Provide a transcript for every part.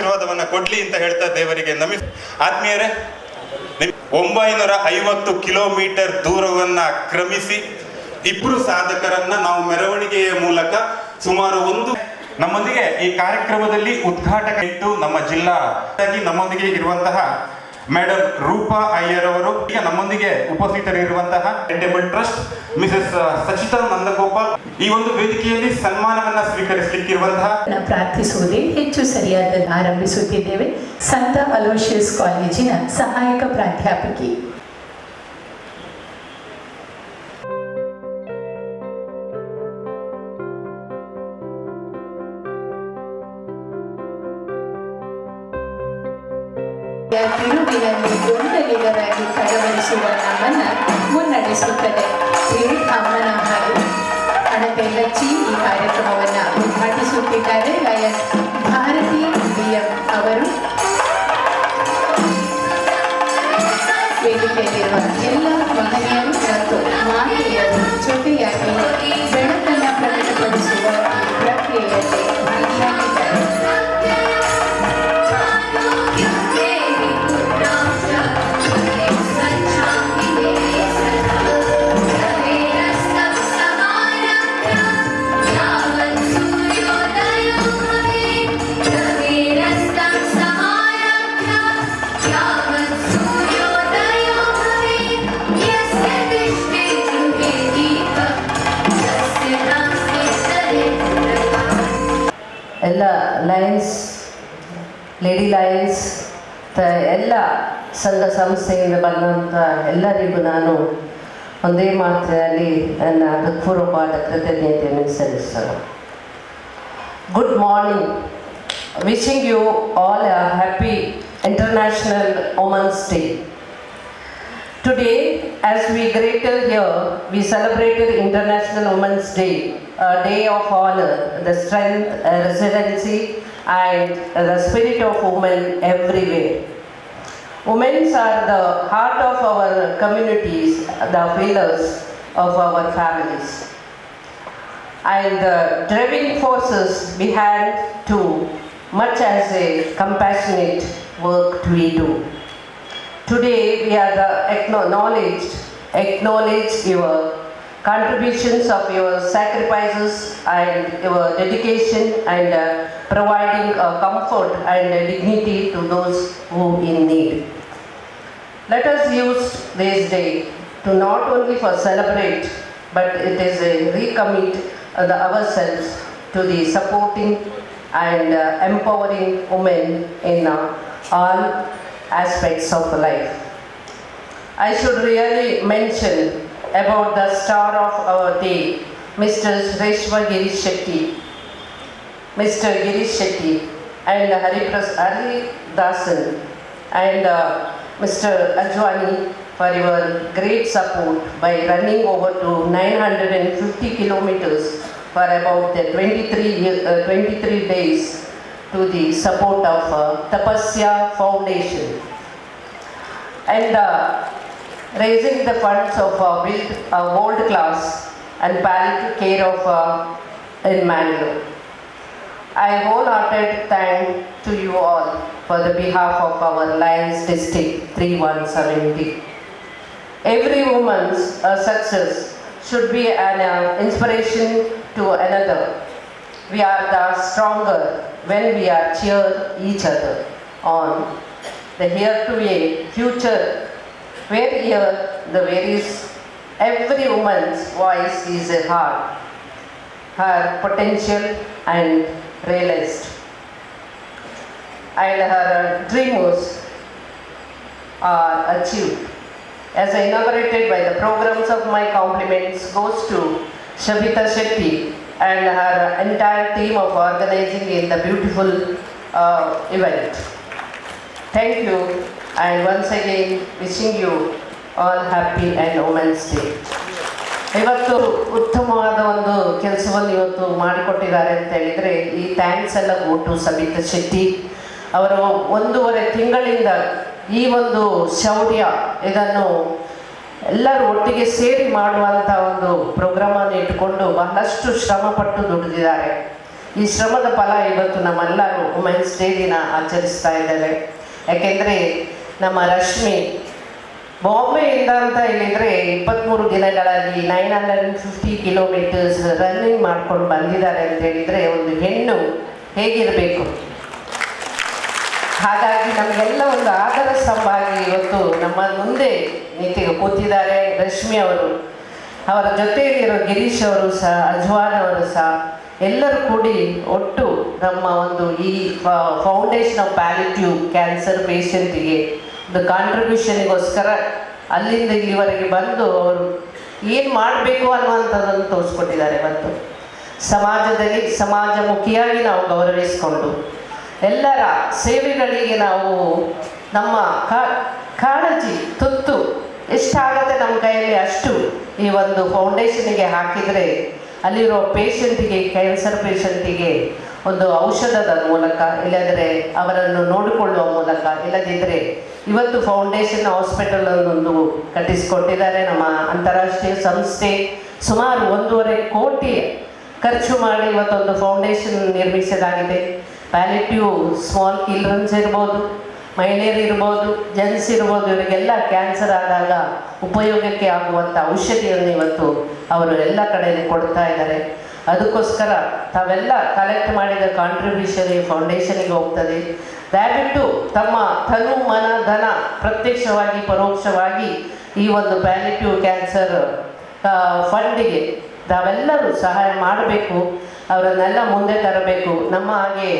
ಆಶೀರ್ವಾದವನ್ನ ಕೊಡ್ಲಿ ಅಂತ ಹೇಳ್ತಾ ದೇವರಿಗೆ ಆತ್ಮೀಯರೇ, 950 ಕಿಲೋಮೀಟರ್ ದೂರವನ್ನ ಕ್ರಮಿಸಿ ಇಬ್ಬರು ಸಾಧಕರನ್ನ ನಾವು ಮೆರವಣಿಗೆಯ ಮೂಲಕ ಸುಮಾರು ನಮ್ಮೊಂದಿಗೆ ಈ ಕಾರ್ಯಕ್ರಮದಲ್ಲಿ ಉದ್ಘಾಟಕ ಇಟ್ಟು ನಮ್ಮ ಜಿಲ್ಲಾ ನಮ್ಮೊಂದಿಗೆ ಇರುವಂತಹ ಮೇಡಮ್ ರೂಪಾ ಅಯ್ಯರ್ ಅವರು, ಈಗ ನಮ್ಮೊಂದಿಗೆ ಉಪಸ್ಥಿತರಿರುವಂತಹ ಎಂಡೆಬಲ್ ಟ್ರಸ್ಟ್ ಮಿಸಸ್ ಸಚಿತಾ ನಂದಗೋಪಾಲ್ ಈ ಒಂದು ವೇದಿಕೆಯಲ್ಲಿ ಸನ್ಮಾನವನ್ನ ಸ್ವೀಕರಿಸಲಿಕ್ಕಿರುವಂತಹ ಪ್ರಾರ್ಥಿಸುವುದೇ ಹೆಚ್ಚು ಸರಿಯಾದ ಆರಂಭಿಸುತ್ತಿದ್ದೇವೆ. ಸಂತ ಅಲೋಷಿಯಸ್ ಕಾಲೇಜಿನ ಸಹಾಯಕ ಪ್ರಾಧ್ಯಾಪಕಿ ತಿರುವಿನಲ್ಲಿ ಗೊಂದಲಿಗರಾಗಿ ಕಳವಳಿಸುವ ನಮ್ಮನ್ನ ಮುನ್ನಡೆಸುತ್ತದೆ. ಅಮ್ಮನ ಹಾಗೂ ಹಣತೆ ಹಚ್ಚಿ ಈ ಕಾರ್ಯಕ್ರಮವನ್ನು ಉದ್ಘಾಟಿಸುತ್ತಿದ್ದಾರೆ. ಲಾಯರ್ ಭಾರತಿ BM ಅವರು ವೇದಿಕೆಯಲ್ಲಿರುವ ಎಲ್ಲ ಮಹನೀಯರು ಮತ್ತು ಮಾತೆಯರು ಜೊತೆಯಾಗಿ ಬೆಳಕನ್ನು ಪ್ರಕಟಪಡಿಸುವ ಪ್ರಕ್ರಿಯೆಯಲ್ಲಿ ಭಾಗಿಯಾಗಿದ್ದಾರೆ. ಎಲ್ಲ ಲಯನ್ಸ್, ಲೇಡಿ ಲಯನ್ಸ್, ಎಲ್ಲ ಸಂಘ ಸಂಸ್ಥೆಯಿಂದ ಬಂದಂಥ ಎಲ್ಲರಿಗೂ ನಾನು ಒಂದೇ ಮಾತಿನಲ್ಲಿ ನನ್ನ ಹೃತ್ಪೂರ್ವಕವಾದ ಕೃತಜ್ಞತೆಯನ್ನು ಸಲ್ಲಿಸ್ತೇನೆ. Good morning. Wishing you all a happy International Women's Day. Today, as we greeted here, we celebrated International Women's Day, a day of honor, the strength, resiliency, and the spirit of women everywhere. Women are the heart of our communities, the pillars of our families, and the driving forces behind too much as a compassionate work we do. Today we are acknowledge your contributions of your sacrifices and your dedication and providing comfort and dignity to those who in need. Let us use this day to not only for celebrate, but it is a recommit ourselves to the supporting and empowering women in all aspects of life. I should really mention about the star of our day, Mr. Shreshwa Girish Shetty, Mr. Girish Shetty and Hari Dasan and Mr. Ajwani for your great support by running over to 950 kilometers for about the 23 days to the support of Tapasya Foundation and raising the funds of build a world-class and palliative care of in Mangalore. I wholehearted thank to you all for the behalf of our Lions District 3170. Every woman's success should be an inspiration to another. We are the stronger when we are cheer each other on. The here to a future where here the varies every woman's voice is heard, her potential and realized, and her dreams are achieved. As inaugurated by the programs of my compliments goes to Shabita Shetty and her entire team of organizing in the beautiful event. Thank you and once again wishing you all happy and Women's Day. ಇವತ್ತು ಉತ್ತಮವಾದ ಒಂದು ಕೆಲಸವನ್ನು ಇವತ್ತು ಮಾಡಿಕೊಟ್ಟಿದ್ದಾರೆ ಅಂತ ಹೇಳಿದರೆ ಈ thanks ಎಲ್ಲ ಕೊಟ್ಟು ಸಬಿತಾ ಶೆಟ್ಟಿ ಅವರು 1.5 ತಿಂಗಳಿಂದ ಈ ಒಂದು ಶೌರ್ಯ ಇದನ್ನು ಎಲ್ಲರೂ ಒಟ್ಟಿಗೆ ಸೇರಿ ಮಾಡುವಂಥ ಒಂದು ಪ್ರೋಗ್ರಾಮನ್ನು ಇಟ್ಟುಕೊಂಡು ಬಹಳಷ್ಟು ಶ್ರಮಪಟ್ಟು ದುಡಿದಿದ್ದಾರೆ. ಈ ಶ್ರಮದ ಫಲ ಇವತ್ತು ನಮ್ಮೆಲ್ಲರೂ ವುಮೆನ್ಸ್ ಡೇ ದಿನ ಆಚರಿಸ್ತಾ ಇದ್ದಾರೆ. ಯಾಕೆಂದರೆ ನಮ್ಮ ರಶ್ಮಿ ಬಾಂಬೆಯಿಂದ ಅಂತ ಹೇಳಿದರೆ 23 ದಿನಗಳಲ್ಲಿ 950 ಕಿಲೋಮೀಟರ್ಸ್ ರನ್ನಿಂಗ್ ಮಾಡ್ಕೊಂಡು ಬಂದಿದ್ದಾರೆ ಅಂತ ಹೇಳಿದರೆ ಒಂದು ಹೆಣ್ಣು ಹೇಗಿರಬೇಕು. ಹಾಗಾಗಿ ನಮಗೆಲ್ಲ ಒಂದು ಆದರ ಸ್ತಂಭ ಆಗಿ ಇವತ್ತು ನಮ್ಮ ಮುಂದೆ ನಿಂತು ಕೂತಿದ್ದಾರೆ ರಶ್ಮಿ ಅವರು. ಅವರ ಜೊತೆಯಲ್ಲಿರೋ ಗಿರೀಶ್ ಅವರು ಸಹ, ಅಜ್ವಾನ್ ಅವರು ಸಹ, ಎಲ್ಲರೂ ಕೂಡಿ ಒಟ್ಟು ನಮ್ಮ ಒಂದು ಈ ಫೌಂಡೇಶನ್ ಆಫ್ ಪ್ಯಾಲಿಟಿವ್ ಕ್ಯಾನ್ಸರ್ ಪೇಷಂಟಿಗೆ ಒಂದು ಕಾಂಟ್ರಿಬ್ಯೂಷನಿಗೋಸ್ಕರ ಅಲ್ಲಿಂದ ಇಲ್ಲಿವರೆಗೆ ಬಂದು ಅವರು ಏನು ಮಾಡಬೇಕು ಅನ್ನುವಂಥದ್ದನ್ನು ತೋರಿಸ್ಕೊಟ್ಟಿದ್ದಾರೆ. ಇವತ್ತು ಸಮಾಜದಲ್ಲಿ ಸಮಾಜಮುಖಿಯಾಗಿ ನಾವು ಗೌರವಿಸಿಕೊಂಡು ಎಲ್ಲರ ಸೇವೆಗಳಿಗೆ ನಾವು ನಮ್ಮ ಕಾಳಜಿ ತುತ್ತು ಎಷ್ಟಾಗತ್ತೆ ನಮ್ಮ ಕೈಯಲ್ಲಿ ಅಷ್ಟು ಈ ಒಂದು ಫೌಂಡೇಶನಿಗೆ ಹಾಕಿದರೆ ಅಲ್ಲಿರೋ ಪೇಷಂಟಿಗೆ, ಕ್ಯಾನ್ಸರ್ ಪೇಷಂಟಿಗೆ ಒಂದು ಔಷಧದ ಮೂಲಕ, ಇಲ್ಲದ್ರೆ ಅವರನ್ನು ನೋಡಿಕೊಳ್ಳುವ ಮೂಲಕ, ಇಲ್ಲದಿದ್ದರೆ ಇವತ್ತು ಫೌಂಡೇಶನ್ ಹಾಸ್ಪಿಟಲ್ ಅನ್ನೊಂದು ಕಟ್ಟಿಸಿಕೊಟ್ಟಿದ್ದಾರೆ ನಮ್ಮ ಅಂತಾರಾಷ್ಟ್ರೀಯ ಸಂಸ್ಥೆ. ಸುಮಾರು 1.5 ಕೋಟಿ ಖರ್ಚು ಮಾಡಿ ಇವತ್ತೊಂದು ಫೌಂಡೇಶನ್ ನಿರ್ಮಿಸಲಾಗಿದೆ. ಪ್ಯಾಲಿಟಿವ್ ಸ್ಮಾಲ್ ಚಿಲ್ಡ್ರನ್ಸ್ ಇರ್ಬೋದು, ಮಹಿಳೆಯರು ಇರ್ಬೋದು, ಜೆಂಟ್ಸ್ ಇರ್ಬೋದು, ಇವರಿಗೆಲ್ಲ ಕ್ಯಾನ್ಸರ್ ಆದಾಗ ಉಪಯೋಗಕ್ಕೆ ಆಗುವಂಥ ಔಷಧಿಯನ್ನು ಇವತ್ತು ಅವರು ಎಲ್ಲ ಕಡೆಯಲ್ಲಿ ಕೊಡ್ತಾ ಇದ್ದಾರೆ. ಅದಕ್ಕೋಸ್ಕರ ತಾವೆಲ್ಲ ಕಲೆಕ್ಟ್ ಮಾಡಿದ ಕಾಂಟ್ರಿಬ್ಯೂಷನ್ ಈ ಫೌಂಡೇಶನಿಗೆ ಹೋಗ್ತದೆ. ದಯವಿಟ್ಟು ತಮ್ಮ ತನು ಮನ ಧನ ಪ್ರತ್ಯಕ್ಷವಾಗಿ ಪರೋಕ್ಷವಾಗಿ ಈ ಒಂದು ಪ್ಯಾಲಿಟಿವ್ ಕ್ಯಾನ್ಸರ್ ಫಂಡಿಗೆ ತಾವೆಲ್ಲರೂ ಸಹಾಯ ಮಾಡಬೇಕು. ಅವರನ್ನೆಲ್ಲ ಮುಂದೆ ತರಬೇಕು. ನಮ್ಮ ಹಾಗೆ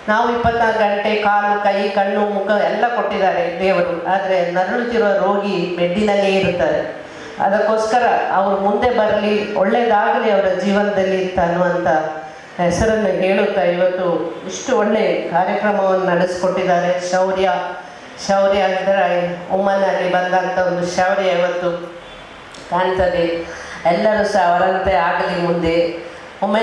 ನಾವು 24 ಗಂಟೆ ಕಾಲು, ಕೈ, ಕಣ್ಣು, ಮುಖ ಎಲ್ಲ ಕೊಟ್ಟಿದ್ದಾರೆ ದೇವರು. ಆದರೆ ನರಳುತ್ತಿರುವ ರೋಗಿ ಬೆಡ್ಡಿನಲ್ಲೇ ಇರ್ತಾರೆ. ಅದಕ್ಕೋಸ್ಕರ ಅವರು ಮುಂದೆ ಬರಲಿ, ಒಳ್ಳೆಯದಾಗಲಿ ಅವರ ಜೀವನದಲ್ಲಿ ಅನ್ನುವಂಥ ಹೆಸರನ್ನು ಹೇಳುತ್ತಾ ಇವತ್ತು ಇಷ್ಟು ಒಳ್ಳೆಯ ಕಾರ್ಯಕ್ರಮವನ್ನು ನಡೆಸಿಕೊಟ್ಟಿದ್ದಾರೆ. ಶೌರ್ಯ ಅಂದರೆ ಉಮ್ಮನಲ್ಲಿ ಬಂದಂಥ ಒಂದು ಶೌರ್ಯ ಇವತ್ತು ಕಾಣ್ತದೆ. ಎಲ್ಲರೂ ಸಹ ಅವರಂತೆ ಆಗಲಿ ಮುಂದೆ. ಒಮ್ಮೆ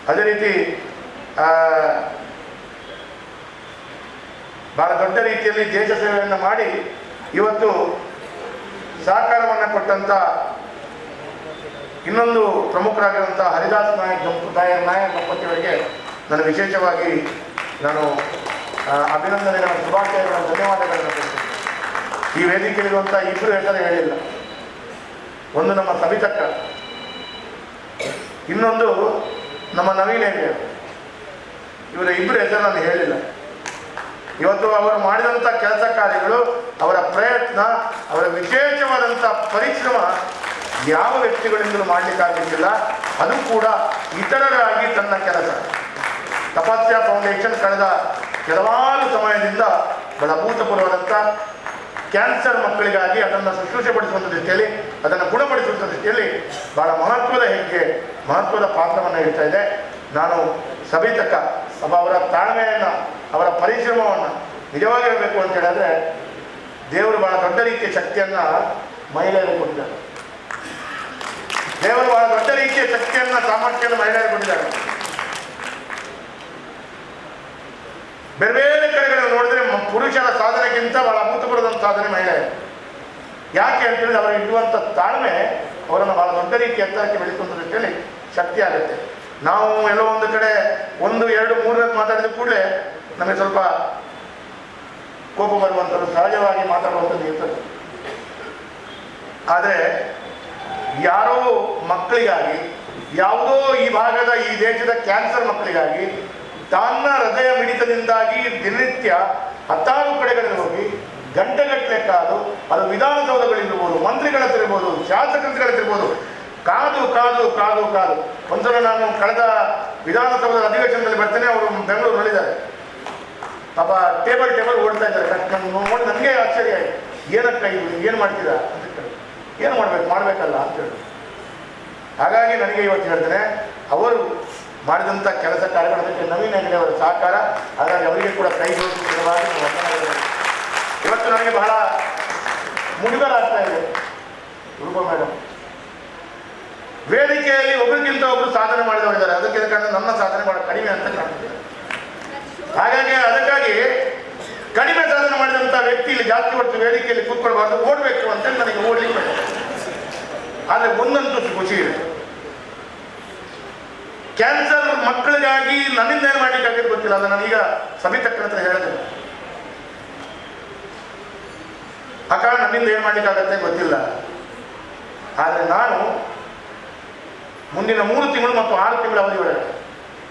ಅದೇ ರೀತಿ ಬಹಳ ದೊಡ್ಡ ರೀತಿಯಲ್ಲಿ ದೇಶ ಸೇವೆಯನ್ನು ಮಾಡಿ ಇವತ್ತು ಸಹಕಾರವನ್ನು ಕೊಟ್ಟಂಥ ಇನ್ನೊಂದು ಪ್ರಮುಖರಾಗಿರುವಂಥ ಹರಿದಾಸ್ ನಾಯಕ್ ದಂಪತಿಯವರಿಗೆ ನಾನು ವಿಶೇಷವಾಗಿ ನಾನು ಅಭಿನಂದನೆಗಳ ಶುಭಾಶಯಗಳ ಧನ್ಯವಾದಗಳನ್ನು ಕೊಡ್ತೀನಿ. ಈ ವೇದಿಕೆಯಲ್ಲಿರುವಂಥ ಇಬ್ಬರು ಹೆಸರು ಹೇಳಿಲ್ಲ. ಒಂದು ನಮ್ಮ ಸವಿತಕ್ಕ, ಇನ್ನೊಂದು ನಮ್ಮ ನವೀನ್ ಹೆಗ್ಡೆ. ಇವರ ಇಬ್ಬರು ಹೆಸರು ನಾನು ಹೇಳಿಲ್ಲ. ಇವತ್ತು ಅವರು ಮಾಡಿದಂಥ ಕೆಲಸ ಕಾರ್ಯಗಳು, ಅವರ ಪ್ರಯತ್ನ, ಅವರ ವಿಶೇಷವಾದಂಥ ಪರಿಶ್ರಮ ಯಾವ ವ್ಯಕ್ತಿಗಳಿಂದಲೂ ಮಾಡಲಿಕ್ಕಾಗಲಿಕ್ಕಿಲ್ಲ. ಅದು ಕೂಡ ಇತರರಾಗಿ ತನ್ನ ಕೆಲಸ. ತಪಸ್ಯ ಫೌಂಡೇಶನ್ ಕಳೆದ ಕೆಲವಾರು ಸಮಯದಿಂದ ಬಹಳ ಅಭೂತಪೂರ್ವವಾದಂಥ ಕ್ಯಾನ್ಸರ್ ಮಕ್ಕಳಿಗಾಗಿ ಅದನ್ನು ಶುಶ್ರೂಷೆಪಡಿಸುವಂಥ ದೃಷ್ಟಿಯಲ್ಲಿ, ಅದನ್ನು ಗುಣಪಡಿಸುವಂಥ ದೃಷ್ಟಿಯಲ್ಲಿ ಬಹಳ ಮಹತ್ವದ ಹೆಜ್ಜೆ, ಮಹತ್ವದ ಪಾತ್ರವನ್ನು ಇಡ್ತಾ ಇದೆ. ನಾನು ಸಭಿತಕ್ಕ ಅವರ ತಾಳ್ಮೆಯನ್ನು, ಅವರ ಪರಿಶ್ರಮವನ್ನು ನಿಜವಾಗಿ ಹೇಳಬೇಕು ಅಂತ ಹೇಳಿದ್ರೆ, ದೇವರು ಬಹಳ ದೊಡ್ಡ ರೀತಿಯ ಶಕ್ತಿಯನ್ನು ಮಹಿಳೆಯರಿಗೆ ಕೊಟ್ಟಿದ್ದಾರೆ. ದೇವರು ಬಹಳ ದೊಡ್ಡ ರೀತಿಯ ಶಕ್ತಿಯನ್ನು, ಸಾಮರ್ಥ್ಯವನ್ನು ಮಹಿಳೆಯರಿಗೆ ಕೊಟ್ಟಿದ್ದಾರೆ. ಬೇರೆ ಬೇರೆ ಕಡೆಗಳನ್ನು ನೋಡಿದ್ರೆ ಪುರುಷರ ಸಾಧನೆಗಿಂತ ಬಹಳ ಅಭೂತಪೂರ್ವದ ಸಾಧನೆ ಮಹಿಳೆಯರು. ಯಾಕೆ ಅಂತ ಹೇಳಿದ್ರೆ ಅವರು ಇಡುವಂಥ ತಾಳ್ಮೆ ಅವರನ್ನು ಬಹಳ ದೊಡ್ಡ ರೀತಿಯ ಎತ್ತರಕ್ಕೆ ಬೆಳೆಸುವಂಥ ರೀತಿಯಲ್ಲಿ ಶಕ್ತಿ ಆಗುತ್ತೆ. ನಾವು ಎಲ್ಲೋ ಒಂದು ಕಡೆ 1, 2, 3 ಮಾತಾಡಿದ ಕೂಡಲೇ ನಮಗೆ ಸ್ವಲ್ಪ ಕೋಪ ಬರುವಂಥದ್ದು, ಸಹಜವಾಗಿ ಮಾತಾಡುವಂಥದ್ದು ಇರ್ತದೆ. ಆದರೆ ಯಾರೋ ಮಕ್ಕಳಿಗಾಗಿ, ಯಾವುದೋ ಈ ಭಾಗದ, ಈ ದೇಶದ ಕ್ಯಾನ್ಸರ್ ಮಕ್ಕಳಿಗಾಗಿ ತನ್ನ ಹೃದಯ ಮಿಡಿತದಿಂದಾಗಿ ದಿನನಿತ್ಯ 10 ಕಡೆಗಳಲ್ಲಿ ಹೋಗಿ ಗಂಟೆಗಟ್ಟಲೆ ಕಾದು, ಅದು ವಿಧಾನಸೌಧಗಳಿರ್ಬೋದು, ಮಂತ್ರಿಗಳ ಹತ್ತಿರ್ಬೋದು, ಶಾಸಕರ ಹತ್ತಿರ್ಬೋದು, ಕಾದು ಕಾದು ಕಾದು ಕಾದು. ಒಂದ್ಸಲ ನಾನು ಕಳೆದ ವಿಧಾನಸೌಧದ ಅಧಿವೇಶನದಲ್ಲಿ ಬರ್ತೇನೆ, ಅವರು ಬೆಂಗಳೂರು ನೋಡಿದ್ದಾರೆ. ಪಾಪ ಟೇಬಲ್ ಓಡ್ತಾ ಇದ್ದಾರೆ. ನೋಡಿ ನನಗೆ ಆಶ್ಚರ್ಯ ಆಯಿತು, ಏನಕ್ಕ ಇದು, ಏನು ಮಾಡ್ತೀರಾ ಅಂತ ಕೇಳಿ. ಏನು ಮಾಡಬೇಕಲ್ಲ ಅಂತೇಳಿ. ಹಾಗಾಗಿ ನನಗೆ ಇವತ್ತು ಹೇಳ್ತೇನೆ, ಅವರು ಮಾಡಿದಂಥ ಕೆಲಸ ಕಾರ್ಯಗಳಕ್ಕೆ ನವೀನ್ ಹೆಗ್ಡೆ ಅವರ ಸಹಕಾರ, ಹಾಗಾಗಿ ಅವರಿಗೆ ಕೂಡ ಕೈ ಜೋಡಿಸುತ್ತಿರುವಾಗ ಇವತ್ತು ನನಗೆ ಬಹಳ ಮುಜುಗರ ಆಗ್ತಾ ಇದೆ. ರೂಪಾ ಮೇಡಮ್ ವೇದಿಕೆಯಲ್ಲಿ ಒಬ್ಬರಿಗಿಂತ ಒಬ್ಬರು ಸಾಧನೆ ಮಾಡಿದವರಿದ್ದಾರೆ. ಅದಕ್ಕೆ ನನ್ನ ಸಾಧನೆ ಬಹಳ ಕಡಿಮೆ ಅಂತ ಕಾಣ್ತಿದ್ದಾರೆ. ಹಾಗಾಗಿ ಅದಕ್ಕಾಗಿ ಕಡಿಮೆ ಸಾಧನೆ ಮಾಡಿದಂಥ ವ್ಯಕ್ತಿ ಇಲ್ಲಿ ಜಾಸ್ತಿ ಹೊತ್ತು ವೇದಿಕೆಯಲ್ಲಿ ಕೂತ್ಕೊಳ್ಬಾರ್ದು, ಓಡಬೇಕು ಅಂತೇಳಿ ನನಗೆ ಓಡಲಿಕ್ಕೆ ಬೇಕು. ಆದರೆ ಒಂದಂತೂ ಖುಷಿ ಇದೆ, ಕ್ಯಾನ್ಸರ್ ಮಕ್ಕಳಿಗಾಗಿ ನನ್ನಿಂದ ಏನು ಮಾಡಲಿಕ್ಕಾಗಿದ್ದು ಗೊತ್ತಿಲ್ಲ. ಅದು ನಾನೀಗ ಸಭಿತಕ್ಕನ ಹತ್ರ ಹೇಳಿದೆ, ಅಕ್ಕ ನನ್ನಿಂದ ಏನು ಮಾಡಲಿಕ್ಕಾಗತ್ತೆ ಗೊತ್ತಿಲ್ಲ. ಆದರೆ ನಾನು ಮುಂದಿನ 3 ತಿಂಗಳು ಮತ್ತು 6 ತಿಂಗಳ ಅವಧಿ ಒಳಗಡೆ,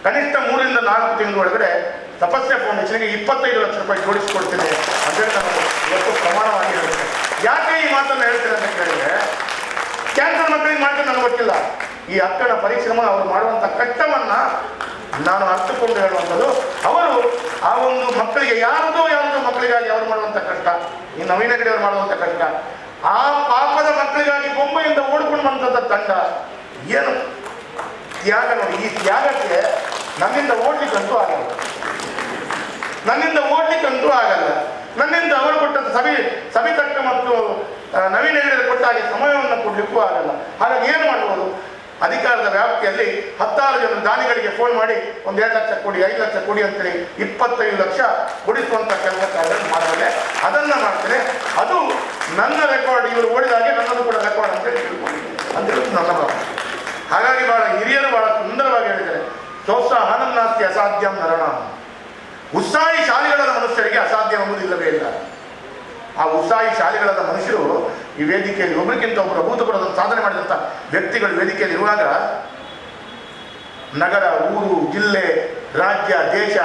ಕನಿಷ್ಠ 3 ರಿಂದ 4 ತಿಂಗಳ ಒಳಗಡೆ ತಪಸ್ಯ ಫೌಂಡೇಶನ್ಗೆ 25 ಲಕ್ಷ ರೂಪಾಯಿ ಜೋಡಿಸಿಕೊಡ್ತೇನೆ ಅಂತೇಳಿ ನಾನು ಇವತ್ತು ಪ್ರಮಾಣವಾಗಿ ಹೇಳ್ತೇನೆ. ಯಾಕೆ ಈ ಮಾತನ್ನು ಹೇಳ್ತೇನೆ ಅಂತ ಕೇಳಿದ್ರೆ, ಕ್ಯಾನ್ಸರ್ ಮಕ್ಕಳಿಗೆ ಮಾಡ್ಕೊಂಡು ನನಗೆ ಗೊತ್ತಿಲ್ಲ. ಈ ಅಕ್ಕನ ಪರಿಶ್ರಮ, ಅವರು ಮಾಡುವಂಥ ಕಷ್ಟವನ್ನು ನಾನು ಅರ್ಥಕೊಂಡು ಹೇಳುವಂಥದ್ದು. ಅವರು ಆ ಒಂದು ಮಕ್ಕಳಿಗೆ, ಯಾವುದೋ ಮಕ್ಕಳಿಗಾಗಿ ಅವರು ಮಾಡುವಂಥ ಕಷ್ಟ, ಈ ನವೀನ ಹೆಗ್ಡೆ ಅವರು ಮಾಡುವಂಥ ಕಷ್ಟ, ಆ ಪಾಪದ ಮಕ್ಕಳಿಗಾಗಿ ಬೊಂಬೆಯಿಂದ ಓಡ್ಕೊಂಡು ಬಂದಂಥ ತಂಡ, ಏನು ತ್ಯಾಗ ನೋಡಿ. ಈ ತ್ಯಾಗಕ್ಕೆ ನನ್ನಿಂದ ಓಡ್ಲಿಕ್ಕಂತೂ ಆಗಲ್ಲ, ನನ್ನಿಂದ ಅವರು ಕೊಟ್ಟಂತ ಸಭಿತಕ್ಕ ಮತ್ತು ನವೀನ ಹೆಗ್ಡೆ ಕೊಟ್ಟ ಹಾಗೆ ಸಮಯವನ್ನು ಕೊಡ್ಲಿಕ್ಕೂ ಆಗಲ್ಲ. ಹಾಗಾಗಿ ಏನು ಮಾಡ್ಬೋದು, ಅಧಿಕಾರದ ವ್ಯಾಪ್ತಿಯಲ್ಲಿ 10 ಜನ ದಾನಿಗಳಿಗೆ ಫೋನ್ ಮಾಡಿ 1 2 ಲಕ್ಷ ಕೊಡಿ, 5 ಲಕ್ಷ ಕೊಡಿ ಅಂತೇಳಿ 25 ಲಕ್ಷ ಕೊಡಿಸುವಂಥ ಕೆಲಸ ಕಾರ್ಯಗಳನ್ನು ಮಾಡಬಲ್ಲೆ. ಅದನ್ನು ಮಾಡ್ತೇನೆ. ಅದು ನನ್ನ ರೆಕಾರ್ಡ್, ಇವರು ಓಡಿದಾಗೆ ನನ್ನದು ಕೂಡ ರೆಕಾರ್ಡ್ ಅಂತೇಳಿ ತಿಳ್ಕೊಂಡಿದ್ದೀನಿ ಅಂತೇಳಿ ನನ್ನ ಭಾವ. ಹಾಗಾಗಿ ಬಹಳ ಹಿರಿಯರು ಬಹಳ ಸುಂದರವಾಗಿ ಹೇಳಿದ್ದಾರೆ, ಸೋತ್ಸಾಹನಂ ನಾಸ್ತಿ ಅಸಾಧ್ಯಂ ನರಣ. ಉತ್ಸಾಹಿ ಶಾಲೆಗಳಾದ ಮನುಷ್ಯರಿಗೆ ಅಸಾಧ್ಯ ಎಂಬುದಿಲ್ಲವೇ ಇಲ್ಲ. ಆ ಉತ್ಸಾಹಿ ಶಾಲೆಗಳಾದ ಮನುಷ್ಯರು ಈ ವೇದಿಕೆಯಲ್ಲಿ ಒಬ್ಬರಿಗಿಂತ ಒಬ್ಬರು ಅಭೂತಪೂರ್ವದ ಸಾಧನೆ ಮಾಡಿದಂಥ ವ್ಯಕ್ತಿಗಳು ವೇದಿಕೆಯಲ್ಲಿ ಇರುವಾಗ ನಗರ, ಊರು, ಜಿಲ್ಲೆ, ರಾಜ್ಯ, ದೇಶ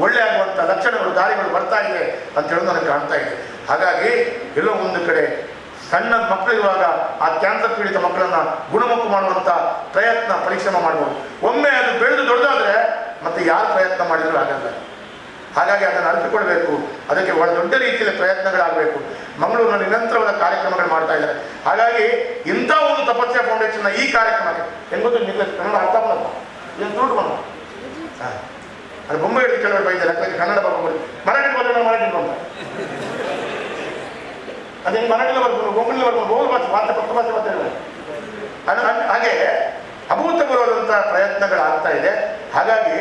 ಒಳ್ಳೆ ಆಗುವಂಥ ಲಕ್ಷಣಗಳು, ದಾರಿಗಳು ಬರ್ತಾ ಇದೆ ಅಂತ ಹೇಳೋದು ನನಗೆ ಕಾಣ್ತಾ ಇದೆ. ಹಾಗಾಗಿ ಎಲ್ಲೋ ಒಂದು ಕಡೆ ಸಣ್ಣ ಮಕ್ಕಳಿರುವಾಗ ಆ ಕ್ಯಾನ್ಸರ್ ಪೀಡಿತ ಮಕ್ಕಳನ್ನು ಗುಣಮುಖ ಮಾಡುವಂಥ ಪ್ರಯತ್ನ, ಪರಿಶ್ರಮ ಮಾಡ್ಬೋದು. ಒಮ್ಮೆ ಅದು ಬೆಳೆದು ದೊಡ್ಡದಾದರೆ ಮತ್ತೆ ಯಾರು ಪ್ರಯತ್ನ ಮಾಡಿದರೂ ಆಗಲ್ಲ. ಹಾಗಾಗಿ ಅದನ್ನು ಅರಿತುಕೊಳ್ಬೇಕು. ಅದಕ್ಕೆ ಬಹಳ ದೊಡ್ಡ ರೀತಿಯಲ್ಲಿ ಪ್ರಯತ್ನಗಳಾಗಬೇಕು. ಮಂಗಳೂರಿನ ನಿರಂತರವಾದ ಕಾರ್ಯಕ್ರಮಗಳು ಮಾಡ್ತಾ ಇದ್ದಾರೆ. ಹಾಗಾಗಿ ಇಂಥ ಒಂದು ತಪಸ್ಯ ಫೌಂಡೇಶನ್ನ ಈ ಕಾರ್ಯಕ್ರಮಕ್ಕೆ ಹೆಂಗೊತ್ತು ಕನ್ನಡ ಅರ್ಥ ಮಾಡಲ್ಲ, ಏನು ದುಡ್ಡು ಬಂದ ಅದು ಬೊಂಬೆ ಹಿಡಿದು ಕೆಲವರು ಬೈತಾರೆ. ಯಾಕಂದ್ರೆ ಕನ್ನಡ ಬರ್ಬೋದು, ಮರಾಠಿ ಬರ್ಬೋದು, ಮರಾಠಿ ಬಂದ ಅದೇ ಮರಾಠಿలో ಬರ್ಬೋದು, ಕೊಂಕಣಿలో ಬರ್ಬೋದು, ಮೂರು ಭಾಷೆ ಪತ್ತು ಭಾಷೆ ಬರ್ತಾರೆ. ಹಾಗೆ ಅಭೂತಪೂರ್ವವಾದಂಥ ಪ್ರಯತ್ನಗಳಾಗ್ತಾ ಇದೆ. ಹಾಗಾಗಿ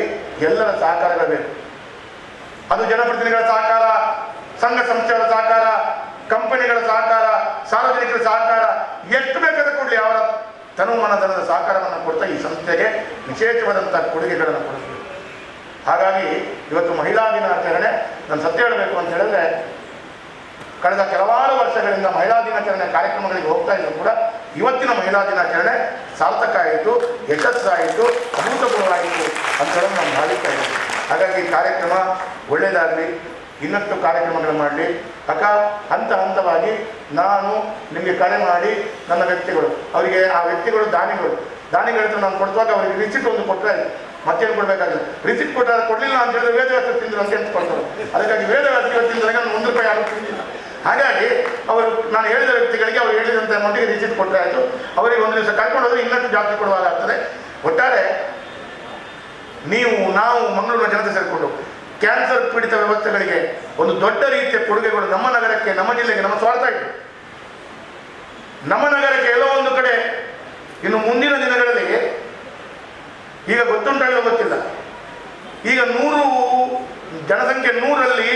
ಎಲ್ಲರ ಸಹಕಾರಗಳು ಬೇಕು. ಅದು ಜನಪ್ರತಿನಿಧಿಗಳ ಸಹಕಾರ, ಸಂಘ ಸಂಸ್ಥೆಗಳ ಸಹಕಾರ, ಕಂಪನಿಗಳ ಸಹಕಾರ, ಸಾರ್ವಜನಿಕರ ಸಹಕಾರ, ಎಷ್ಟು ಬೇಕಾದ ಕೊಡಲಿ, ಅವರ ತನುಮನಧನದ ಸಹಕಾರವನ್ನು ಕೊಡ್ತಾ ಈ ಸಂಸ್ಥೆಗೆ ವಿಶೇಷವಾದಂಥ ಕೊಡುಗೆಗಳನ್ನು ಕೊಡಿಸಬೇಕು. ಹಾಗಾಗಿ ಇವತ್ತು ಮಹಿಳಾ ದಿನಾಚರಣೆ, ನಾನು ಸತ್ಯ ಹೇಳಬೇಕು ಅಂತ ಹೇಳಿದ್ರೆ, ಕಳೆದ ಕೆಲವಾರು ವರ್ಷಗಳಿಂದ ಮಹಿಳಾ ದಿನಾಚರಣೆ ಕಾರ್ಯಕ್ರಮಗಳಿಗೆ ಹೋಗ್ತಾ ಇದ್ದರೂ ಕೂಡ ಇವತ್ತಿನ ಮಹಿಳಾ ದಿನಾಚರಣೆ ಸಾರ್ಥಕ ಆಯಿತು, ಯಶಸ್ಸಾಯಿತು, ಅಭೂತಪೂರ್ವವಾಯಿತು ಅಂತ ಹೇಳಿ ನಾನು ಭಾವಿಸ್ತಾ ಇದ್ದೀನಿ. ಹಾಗಾಗಿ ಕಾರ್ಯಕ್ರಮ ಒಳ್ಳೆಯದಾಗಲಿ, ಇನ್ನಷ್ಟು ಕಾರ್ಯಕ್ರಮಗಳು ಮಾಡಲಿ. ಅಕ್ಕ ಹಂತ ಹಂತವಾಗಿ ನಾನು ನಿಮಗೆ ಕರೆ ಮಾಡಿ ನನ್ನ ವ್ಯಕ್ತಿಗಳು, ಅವರಿಗೆ ಆ ವ್ಯಕ್ತಿಗಳು ದಾನಿಗಳು ನಾನು ಕೊಡುವಾಗ ಅವರಿಗೆ ರಿಸಿಟ್ ಒಂದು ಕೊಟ್ಟರೆ ಮತ್ತೇನು ಕೊಡಬೇಕಾಗಿಲ್ಲ. ರಿಸಿಟ್ ಕೊಡಲಿಲ್ಲ ಅಂತ ಹೇಳಿದ್ರೆ ವೇದವ್ಯಾಸ ತಿಂದರು ಅಂತ ಕೊಡ್ತಾರೆ. ಅದಕ್ಕಾಗಿ ವೇದವ್ಯಾಸ ತಿಂದಾಗ ನಾನು ₹1 ಯಾರು ತಿಂದಿಲ್ಲ. ಹಾಗಾಗಿ ಅವರು ನಾನು ಹೇಳಿದ ವ್ಯಕ್ತಿಗಳಿಗೆ ಅವರು ಹೇಳಿದಂಥ ಅಮೌಂಟಿಗೆ ರಿಸಿಟ್ ಕೊಟ್ಟರೆ ಆಯಿತು. ಅವರಿಗೆ ಒಂದು ದಿವಸ ಕರ್ಕೊಂಡು ಹೋದರೆ ಇನ್ನಷ್ಟು ಜಾಸ್ತಿ ಕೊಡುವಾಗ್ತದೆ. ಒಟ್ಟಾರೆ ನಾವು ಮಂಗಳೂರಿನ ಜನತೆ ಸೇರಿಕೊಂಡು ಕ್ಯಾನ್ಸರ್ ಪೀಡಿತ ವ್ಯವಸ್ಥೆಗಳಿಗೆ ಒಂದು ದೊಡ್ಡ ರೀತಿಯ ಕೊಡುಗೆಗಳು ನಮ್ಮ ನಗರಕ್ಕೆ, ನಮ್ಮ ಜಿಲ್ಲೆಗೆ, ನಮ್ಮ ಸ್ವಾರ್ಥ ಇದೆ. ನಮ್ಮ ನಗರಕ್ಕೆ ಎಲ್ಲೋ ಒಂದು ಕಡೆ ಇನ್ನು ಮುಂದಿನ ದಿನಗಳಲ್ಲಿ, ಈಗ ಗೊತ್ತುಂಟಲ್ಲ ಗೊತ್ತಿಲ್ಲ, ಈಗ 100 ಜನಸಂಖ್ಯೆ 100ರಲ್ಲಿ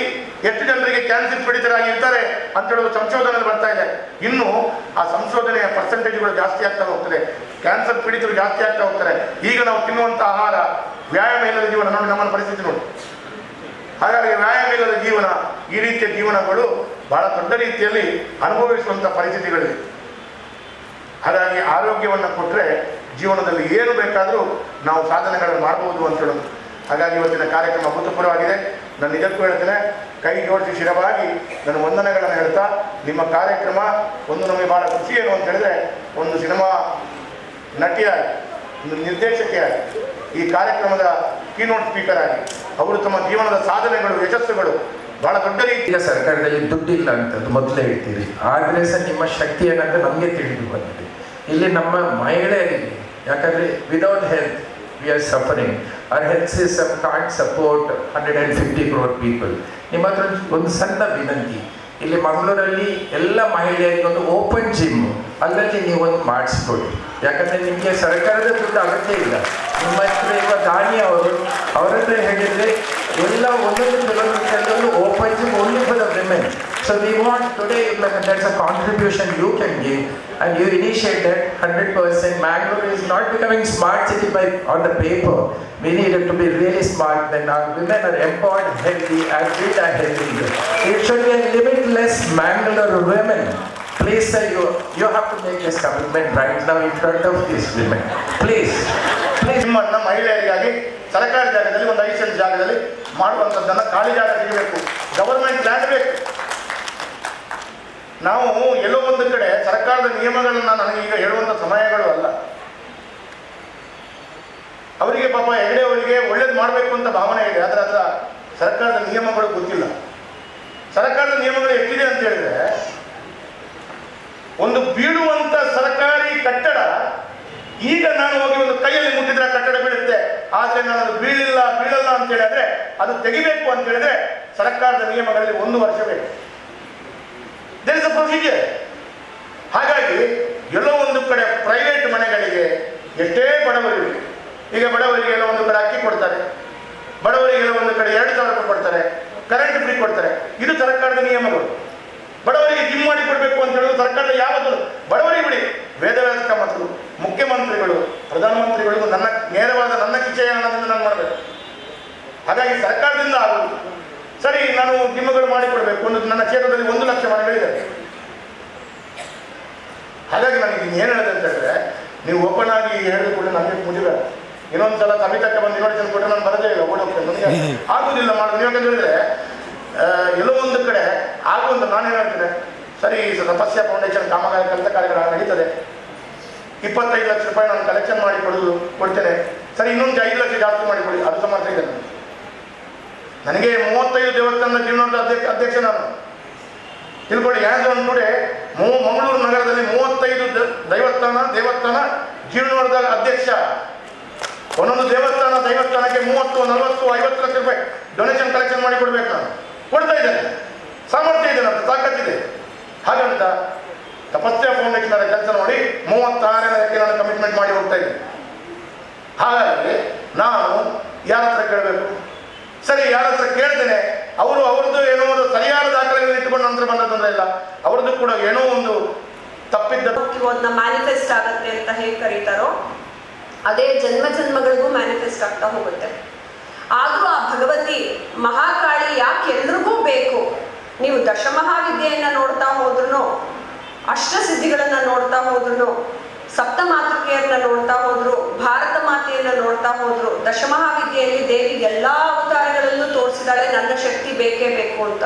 ಎಷ್ಟು ಜನರಿಗೆ ಕ್ಯಾನ್ಸರ್ ಪೀಡಿತರಾಗಿರ್ತಾರೆ ಅಂತ ಹೇಳುವ ಸಂಶೋಧನೆ ಬರ್ತಾ ಇದೆ. ಇನ್ನು ಆ ಸಂಶೋಧನೆಯ ಪರ್ಸೆಂಟೇಜ್ಗಳು ಜಾಸ್ತಿ ಆಗ್ತಾ ಹೋಗ್ತದೆ, ಕ್ಯಾನ್ಸರ್ ಪೀಡಿತರು ಜಾಸ್ತಿ ಆಗ್ತಾ ಹೋಗ್ತಾರೆ. ಈಗ ನಾವು ತಿನ್ನುವಂಥ ಆಹಾರ, ವ್ಯಾಯಾಮ ಇಲ್ಲದ ಜೀವನ ನೋಡಿ, ನಮ್ಮ ಪರಿಸ್ಥಿತಿ ನೋಡಿ. ಹಾಗಾಗಿ ವ್ಯಾಯಾಮ ಇಲ್ಲದ ಜೀವನ, ಈ ರೀತಿಯ ಜೀವನಗಳು ಬಹಳ ದೊಡ್ಡ ರೀತಿಯಲ್ಲಿ ಅನುಭವಿಸುವಂಥ ಪರಿಸ್ಥಿತಿಗಳಿವೆ. ಹಾಗಾಗಿ ಆರೋಗ್ಯವನ್ನು ಕೊಟ್ಟರೆ ಜೀವನದಲ್ಲಿ ಏನು ಬೇಕಾದರೂ ನಾವು ಸಾಧನೆಗಳನ್ನು ಮಾಡಬಹುದು ಅಂತ ಹೇಳೋದು. ಹಾಗಾಗಿ ಇವತ್ತಿನ ಕಾರ್ಯಕ್ರಮ ಅಭೂತಪೂರ್ವವಾಗಿದೆ. ನಾನು ನಿಜಕ್ಕೂ ಹೇಳ್ತೇನೆ, ಕೈ ಜೋಡಿಸಿ ಶಿರವಾಗಿ ನನ್ನ ವಂದನೆಗಳನ್ನು ಹೇಳ್ತಾ, ನಿಮ್ಮ ಕಾರ್ಯಕ್ರಮ ಒಂದು ನಮಗೆ ಭಾಳ ಖುಷಿ ಏನು ಅಂತ ಹೇಳಿದ್ರೆ, ಒಂದು ಸಿನಿಮಾ ನಟಿಯಾಗಿ, ಒಂದು ನಿರ್ದೇಶಕಿಯಾಗಿ, ಈ ಕಾರ್ಯಕ್ರಮದ ಕೀನೋಟ್ ಸ್ಪೀಕರ್ ಆಗಿ ಅವರು ತಮ್ಮ ಜೀವನದ ಸಾಧನೆಗಳು, ಯಶಸ್ಸುಗಳು ಬಹಳ ದೊಡ್ಡ ರೀತಿಯ ಸರ್ಕಾರದಲ್ಲಿ ದುಡ್ಡಿಲ್ಲ ಅಂತ ಮೊದಲೇ ಹೇಳ್ತೀರಿ, ಆದರೆ ಸಹ ನಿಮ್ಮ ಶಕ್ತಿ ಏನಂತ ನಮಗೆ ತಿಳಿದು ಬಂದಿದೆ. ಇಲ್ಲಿ ನಮ್ಮ ಮಹಿಳೆಯರಿಗೆ, ಯಾಕಂದರೆ without health we are suffering, our health system can't support 150 crore people. ನಿಮ್ಮ ಹತ್ರ ಒಂದು ಸಣ್ಣ ವಿನಂತಿ, ಇಲ್ಲಿ ಮಂಗಳೂರಲ್ಲಿ ಎಲ್ಲ ಮಹಿಳೆಯರಿಗೆ ಒಂದು ಓಪನ್ ಜಿಮ್ ಅಲ್ಲಲ್ಲಿ ನೀವೊಂದು ಮಾಡಿಸ್ಕೊಡಿ. ಯಾಕಂದರೆ ನಿಮಗೆ ಸರ್ಕಾರದ ದುಡ್ಡು ಅಗತ್ಯ ಇಲ್ಲ. ನಿಮ್ಮ ಹತ್ರ ಇರುವ ದಾನಿ ಅವರ ಹತ್ರ ಹೇಳಿದರೆ ಎಲ್ಲ ಒಂದೊಂದು ಕಿಲೋಮೀಟರ್ದಲ್ಲೂ open gym only for the women. So we want today, that's a contribution you can give, and you initiate that 100%. Mangalore is not becoming smart city on the paper. We need it to be really smart. Then our women are empowered, healthy, and we are healthy. It should be a limitless Mangalore women. Please sir, you have to make this commitment right now in front of these women. Please. ನಿಮ್ಮನ್ನ ಮಹಿಳೆಯರಿಗಾಗಿ ಸರ್ಕಾರಿ ಜಾಗದಲ್ಲಿ, ಒಂದು 5 scent ಜಾಗದಲ್ಲಿ ಮಾಡುವಂಥದ್ದನ್ನು, ಖಾಲಿ ಜಾಗ ಸಿಗಬೇಕು, government land ಬೇಕು. ನಾವು ಎಲ್ಲೋ ಒಂದು ಕಡೆ ಸರ್ಕಾರದ ನಿಯಮಗಳನ್ನ ನನಗೆ ಈಗ ಹೇಳುವಂಥ ಸಮಯಗಳು ಅಲ್ಲ. ಅವರಿಗೆ ಪಾಪ ಹೆಗಡೆ ಅವರಿಗೆ ಒಳ್ಳೇದು ಮಾಡಬೇಕು ಅಂತ ಭಾವನೆ ಇದೆ, ಆದರೆ ಅದರ ಸರ್ಕಾರದ ನಿಯಮಗಳು ಗೊತ್ತಿಲ್ಲ. ಸರ್ಕಾರದ ನಿಯಮಗಳು ಎಷ್ಟಿದೆ ಅಂತ ಹೇಳಿದ್ರೆ, ಒಂದು ಬೀಳುವಂಥ ಸರ್ಕಾರಿ ಕಟ್ಟಡ, ಈಗ ನಾನು ಹೋಗಿ ಒಂದು ಕೈಯಲ್ಲಿ ಮುಟ್ಟಿದ್ರೆ ಕಟ್ಟಡ ಬೀಳುತ್ತೆ, ಆದರೆ ನಾನು ಅದು ಬೀಳಲ್ಲ ಅಂತ ಹೇಳಿದ್ರೆ ಅದು ತೆಗಿಬೇಕು ಅಂತ ಹೇಳಿದ್ರೆ ಸರ್ಕಾರದ ನಿಯಮಗಳಲ್ಲಿ 1 ವರ್ಷ ಬೇಕು. There is a procedure. ಹಾಗಾಗಿ ಎಲ್ಲೋ ಒಂದು ಕಡೆ ಪ್ರೈವೇಟ್ ಮನೆಗಳಿಗೆ ಎಷ್ಟೇ ಬಡವರಿಗೆ, ಈಗ ಬಡವರಿಗೆ ಎಲ್ಲೋ ಒಂದು ಕಡೆ ಅಕ್ಕಿ ಕೊಡ್ತಾರೆ, ಬಡವರಿಗೆ ಎಲ್ಲೋ ಒಂದು ಕಡೆ 2,000 ರೂಪಾಯಿ ಕೊಡ್ತಾರೆ, ಕರೆಂಟ್ ಫ್ರೀ ಕೊಡ್ತಾರೆ. ಇದು ಸರ್ಕಾರದ ನಿಯಮಗಳು. ಬಡವರಿಗೆ ಜಿಮ್ ಮಾಡಿ ಕೊಡಬೇಕು ಅಂತ ಹೇಳೋದು ಸರ್ಕಾರದ ಯಾವುದು? ಬಡವರಿಗೆ ಬಿಡಿ, ವೇದವ್ಯಾಸ ಮತ್ತು ಮುಖ್ಯಮಂತ್ರಿಗಳು, ಪ್ರಧಾನಮಂತ್ರಿಗಳಿಗೂ ನೇರವಾದ ನನ್ನ ಕಿಸೆಯ ಹಣದಿಂದ ನಾನು ಮಾಡಬೇಕು. ಹಾಗಾಗಿ ಸರ್ಕಾರದಿಂದ ಆಗುವುದು ಸರಿ. ನಾನು ಜಿಮ್ಗಳು ಮಾಡಿಕೊಡ್ಬೇಕು, ನನ್ನ ಕ್ಷೇತ್ರದಲ್ಲಿ 1 ಲಕ್ಷ ಮನೆಗಳಿದೆ. ಹಾಗಾಗಿ ನನಗೆ ಏನು ಹೇಳಿದೆ ಅಂತ ಹೇಳಿದ್ರೆ, ನೀವು ಓಪನ್ ಆಗಿ ಹೇಳಿಕೊಂಡು ನನಗೆ ಮುಗಿಬೇಡ. ಇನ್ನೊಂದ್ಸಲ ಸಮಿತಕ್ಕೆ ಬಂದು ಇನ್ವೈಟೇಷನ್ ಕೊಟ್ಟರೆ ನಾನು ಬರದೇ ಇಲ್ಲ, ಓಡೋಗ್ತೇನೆ, ನನಗೆ ಆಗುದಿಲ್ಲ ಮಾಡೋದು. ಯಾಕಂತ ಹೇಳಿದ್ರೆ ಎಲ್ಲೋ ಒಂದು ಕಡೆ ಆಗುವಂತ ನಾನೇನು ಹೇಳ್ತೇನೆ, ಸರಿ ತಪಸ್ಯ ಫೌಂಡೇಶನ್ ಕಾಮಗಾರಿ ಕಲಿತ ಕಾರ್ಯಗಳು ನಡೀತದೆ, 25 ಲಕ್ಷ ರೂಪಾಯಿ ನಾನು ಕಲೆಕ್ಷನ್ ಮಾಡಿ ಕೊಡ್ತೇನೆ, ಸರಿ ಇನ್ನೊಂದು 5 ಲಕ್ಷ ಜಾಸ್ತಿ ಮಾಡಿಕೊಡಿ, ಅದು ಸಮರ್ಥ ಇದೆ. ನನಗೆ 35 ದೇವಸ್ಥಾನದ ಜೀರ್ಣೋದ್ಧಾರ ಅಧ್ಯಕ್ಷ ನಾನು. ತಿಳ್ಕೊಳ್ಳಿ, ಯಾರು ಟುಡೇ ಮಂಗಳೂರು ನಗರದಲ್ಲಿ 35 ದೇವಸ್ಥಾನ ಜೀರ್ಣೋದ್ಧಾರ ಅಧ್ಯಕ್ಷ. ಒಂದೊಂದು ದೇವಸ್ಥಾನಕ್ಕೆ 30, 40, 50 ಲಕ್ಷ ರೂಪಾಯಿ ಡೊನೇಷನ್ ಕಲೆಕ್ಷನ್ ಮಾಡಿ ಕೊಡ್ಬೇಕು. ನಾನು ಕೊಡ್ತಾ ಇದ್ದೇನೆ, ಸಾಮರ್ಥ್ಯ ಇದೆ, ನನ್ನ ತಾಕತ್ತಿದೆ. ಹಾಗಂತ ತಪಸ್ಯ ಫೌಂಡೇಶನ್ ಕೆಲಸ ನೋಡಿ 36ನೇ ನಾನು ಕಮಿಟ್ಮೆಂಟ್ ಮಾಡಿ ಹೋಗ್ತಾ ಇದ್ದೆ. ಹಾಗಾಗಿ ನಾನು ಯಾರ ಹತ್ರ ಕೇಳಬೇಕು? ಸರಿ, ಯಾರ ಹತ್ರ ಕೇಳ್ತೇನೆ, ಅವ್ರದ್ದು ಏನೋ ಒಂದು ಸರಿಯಾದ ದಾಖಲೆಗಳನ್ನು ಇಟ್ಟುಕೊಂಡು ನಂತರ ಬಂದದಂದ್ರೆ ಇಲ್ಲ, ಅವ್ರದ್ದು ಕೂಡ ಏನೋ ಒಂದು ತಪ್ಪಿದ್ದ ಅದನ್ನ ಮ್ಯಾನಿಫೆಸ್ಟ್ ಆಗುತ್ತೆ ಅಂತ ಹೇಗೆ ಕರೀತಾರೋ ಅದೇ ಜನ್ಮ ಜನ್ಮಗಳಿಗೂ ಮ್ಯಾನಿಫೆಸ್ಟ್ ಆಗ್ತಾ ಹೋಗುತ್ತೆ. ಆದ್ರೂ ಆ ಭಗವತಿ ಮಹಾಕಾಳಿ ಯಾಕೆ ಎಲ್ರಿಗೂ ಬೇಕು? ನೀವು ದಶಮಹಾವಿದ್ಯೆಯನ್ನ ನೋಡ್ತಾ ಹೋದ್ರು, ಅಷ್ಟಸಿದ್ಧಿಗಳನ್ನ ನೋಡ್ತಾ ಹೋದ್ರು, ಸಪ್ತಮಾತೃಕೆಯನ್ನ ನೋಡ್ತಾ ಹೋದ್ರು, ಭಾರತ ಮಾತೆಯನ್ನ ನೋಡ್ತಾ ಹೋದ್ರು, ದಶಮಹಾವಿದ್ಯೆಯಲ್ಲಿ ದೇವಿ ಎಲ್ಲಾ ಅವತಾರಗಳಲ್ಲೂ ತೋರಿಸಿದಾಳೆ ನನ್ನ ಶಕ್ತಿ ಬೇಕೇ ಬೇಕು ಅಂತ.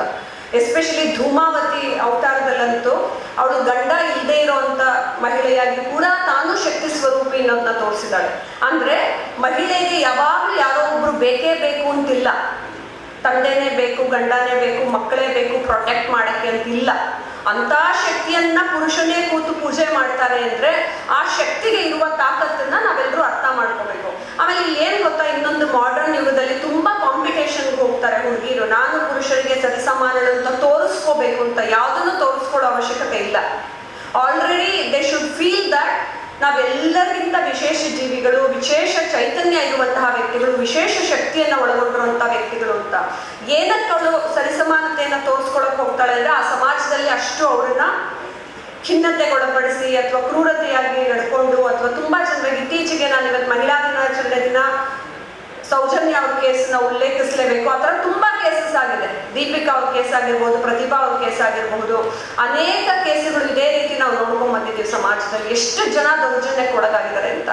ಎಸ್ಪೆಷಲಿ ಧೂಮಾವತಿ ಅವತಾರದಲ್ಲಂತೂ ಅವಳು ಗಂಡ ಇಲ್ಲದೆ ಇರೋಂಥ ಮಹಿಳೆಯಾಗಿ ಕೂಡ ತಾನು ಶಕ್ತಿ ಸ್ವರೂಪಿ ಅನ್ನೋದನ್ನ ತೋರಿಸಿದಾಳೆ. ಅಂದ್ರೆ ಮಹಿಳೆಗೆ ಯಾವಾಗಲೂ ಯಾರೋ ಒಬ್ರು ಬೇಕೇ ಬೇಕು ಅಂತಿಲ್ಲ. ತಂದೆನೇ ಬೇಕು, ಗಂಡನೇ ಬೇಕು, ಮಕ್ಕಳೇ ಬೇಕು ಪ್ರೊಟೆಕ್ಟ್ ಮಾಡಕ್ಕೆ ಅಂತಿಲ್ಲ. ಅಂತ ಶಕ್ತಿಯನ್ನ ಪುರುಷನೇ ಕೂತು ಪೂಜೆ ಮಾಡ್ತಾರೆ ಅಂದ್ರೆ ಆ ಶಕ್ತಿಗೆ ಇರುವ ತಾಕತ್ತನ್ನ ನಾವೆಲ್ಲರೂ ಅರ್ಥ ಮಾಡ್ಕೋಬೇಕು. ಆಮೇಲೆ ಏನ್ ಗೊತ್ತಾ, ಇನ್ನೊಂದು ಮಾಡರ್ನ್ ಯುಗದಲ್ಲಿ ತುಂಬಾ ಕಾಂಪಿಟೇಷನ್ಗೆ ಹೋಗ್ತಾರೆ ಹುಡುಗಿರು. ನಾನು ಪುರುಷರಿಗೆ ಸರಿಸಮಾನಳು ಅಂತ ತೋರಿಸ್ಕೋಬೇಕು ಅಂತ ಯಾವುದನ್ನು ತೋರಿಸ್ಕೊಳ್ಳೋ ಅವಶ್ಯಕತೆ ಇಲ್ಲ. Already they should feel that ನಾವೆಲ್ಲರಿಗಿಂತ ವಿಶೇಷ ಜೀವಿಗಳು, ವಿಶೇಷ ಚೈತನ್ಯ ಇರುವಂತಹ ವ್ಯಕ್ತಿಗಳು, ವಿಶೇಷ ಶಕ್ತಿಯನ್ನ ಒಳಗೊಂಡಿರುವಂತಹ ವ್ಯಕ್ತಿಗಳು ಅಂತ. ಏನಕ್ಕೆ ಅವಳು ಸರಿಸಮಾನತೆಯನ್ನ ತೋರಿಸ್ಕೊಳಕ್ ಹೋಗ್ತಾಳೆ ಅಂದ್ರೆ ಆ ಸಮಾಜದಲ್ಲಿ ಅಷ್ಟು ಅವ್ರನ್ನ ಖಿನ್ನತೆಗೊಳಪಡಿಸಿ ಅಥವಾ ಕ್ರೂರತೆಯಾಗಿ ನಡ್ಕೊಂಡು, ಅಥವಾ ತುಂಬಾ ಜನರಿಗೆ ಇತ್ತೀಚೆಗೆ ನಾನು ಇವತ್ತು ಮಹಿಳಾ ದಿನಾಚರಣೆ ದಿನ ಸೌಜನ್ಯ ಅವ್ರ ಕೇಸ್ನ ಉಲ್ಲೇಖಿಸಲೇಬೇಕು. ಆ ಥರ ತುಂಬಾ ಕೇಸಸ್ ಆಗಿದೆ. ದೀಪಿಕಾ ಅವ್ರ ಕೇಸ್ ಆಗಿರ್ಬೋದು, ಪ್ರತಿಭಾ ಅವ್ರ ಕೇಸ್ ಆಗಿರಬಹುದು, ಅನೇಕ ಕೇಸುಗಳು ಇದೇ ರೀತಿ ನಾವು ನೋಡ್ಕೊಂಡ್ ಬಂದಿದ್ದೀವಿ ಸಮಾಜದಲ್ಲಿ. ಎಷ್ಟು ಜನ ದೌರ್ಜನ್ಯಕ್ಕೆ ಒಳಗಾಗಿದ್ದಾರೆ ಅಂತ.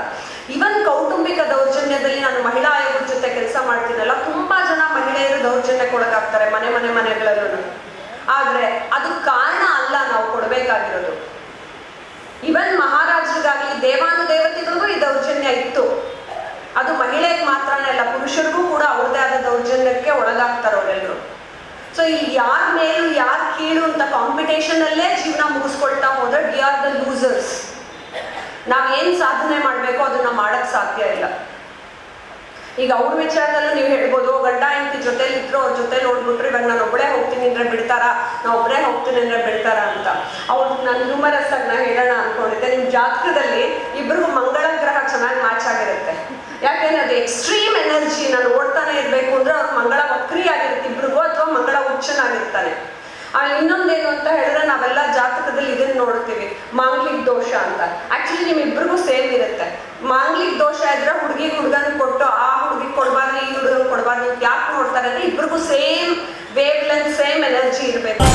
ಇವನ್ ಕೌಟುಂಬಿಕ ದೌರ್ಜನ್ಯದಲ್ಲಿ ನಾನು ಮಹಿಳಾ ಆಯೋಗದ ಜೊತೆ ಕೆಲಸ ಮಾಡ್ತೀನಲ್ಲ, ತುಂಬಾ ಜನ ಮಹಿಳೆಯರು ದೌರ್ಜನ್ಯಕ್ಕೆ ಒಳಗಾಗ್ತಾರೆ ಮನೆಗಳಲ್ಲೂ. ಆದ್ರೆ ಅದು ಕಾರಣ ಅಲ್ಲ ನಾವು ಕೊಡ್ಬೇಕಾಗಿರೋದು. ಇವನ್ ಮಹಾರಾಜರಿಗಾಗ್ಲಿ ದೇವಾನುದೇವತೆಗಳಿಗೂ ಈ ದೌರ್ಜನ್ಯ ಇತ್ತು. ಅದು ಮಹಿಳೆಗೆ ಮಾತ್ರನೇ ಅಲ್ಲ, ಪುರುಷರಿಗೂ ಕೂಡ ಅವ್ರದೇ ಆದ ದೌರ್ಜನ್ಯಕ್ಕೆ ಒಳಗಾಗ್ತಾರೆ ಅವರೆಲ್ಲರೂ. ಸೊ ಇಲ್ಲಿ ಯಾರ ಮೇಲೂ ಯಾರ ಕೀಳು ಅಂತ ಕಾಂಪಿಟೇಷನ್ ಅಲ್ಲೇ ಜೀವನ ಮುಗಿಸ್ಕೊಳ್ತಾ ಹೋದ್ರೆ ವಿ ಆರ್ ದ ಲೂಸರ್ಸ್. ನಾವೇನ್ ಸಾಧನೆ ಮಾಡ್ಬೇಕೋ ಅದನ್ನ ಮಾಡಕ್ ಸಾಧ್ಯ ಇಲ್ಲ. ಈಗ ಅವ್ರ ವಿಚಾರದಲ್ಲೂ ನೀವು ಹೇಳ್ಬೋದು, ಗಂಡ ಹೆಂಡತಿ ಜೊತೆಲಿ ಇದ್ರು ಅವ್ರ ಜೊತೆ ನೋಡ್ಬಿಟ್ರು ಇವಾಗ ನಾನು ಒಬ್ಬಳೇ ಹೋಗ್ತೀನಿ ಅಂದ್ರೆ ಬಿಡ್ತಾರ, ನಾ ಒಬ್ಬರೇ ಹೋಗ್ತೀನಿ ಅಂದ್ರೆ ಬಿಡ್ತಾರ ಅಂತ. ಅವ್ರು ನಾನು ಹ್ಯೂಮರಸ್ ಆಗಿ ನಾ ಹೇಳೋಣ ಅನ್ಕೊಂಡಿದ್ದೆ, ನಿಮ್ ಜಾತಕದಲ್ಲಿ ಇಬ್ರಿಗೂ ಮಂಗಳ ಗ್ರಹ ಚೆನ್ನಾಗಿ ಮ್ಯಾಚ್ ಆಗಿರುತ್ತೆ. ಯಾಕೆಂದ್ರೆ ಅದು ಎಕ್ಸ್ಟ್ರೀಮ್ ಎನರ್ಜಿ ನಾನು ಓಡ್ತಾನೆ ಇರ್ಬೇಕು ಅಂದ್ರೆ ಅವ್ರ ಮಂಗಳ ವಕ್ರಿ ಆಗಿರುತ್ತೆ ಇಬ್ರಿಗೂ, ಅಥವಾ ಮಂಗಳ ಉಚ್ಚನಾಗಿರ್ತಾನೆ. ಆಮೇಲೆ ಇನ್ನೊಂದೇನು ಅಂತ ಹೇಳಿದ್ರೆ ನಾವೆಲ್ಲ ಜಾತಕದಲ್ಲಿ ಇದನ್ನ ನೋಡ್ತೀವಿ, ಮಾಂಗ್ಲಿಕ್ ದೋಷ ಅಂತ. ಆಕ್ಚುಲಿ ನಿಮ್ಮಿಬ್ರಿಗೂ ಸೇಮ್ ಇರುತ್ತೆ. ಮಾಂಗ್ಲಿಕ್ ದೋಷ ಇದ್ರೆ ಹುಡುಗನ ಕೊಟ್ಟು ಆ ಹುಡುಗಿ ಕೊಡ್ಬಾರ್ದು, ಈ ಹುಡುಗನ್ ಕೊಡ್ಬಾರ್ದು ಯಾಕೆ ನೋಡ್ತಾರೆ ಅಂದ್ರೆ ಇಬ್ರಿಗೂ same wave length, same energy ಇರ್ಬೇಕು.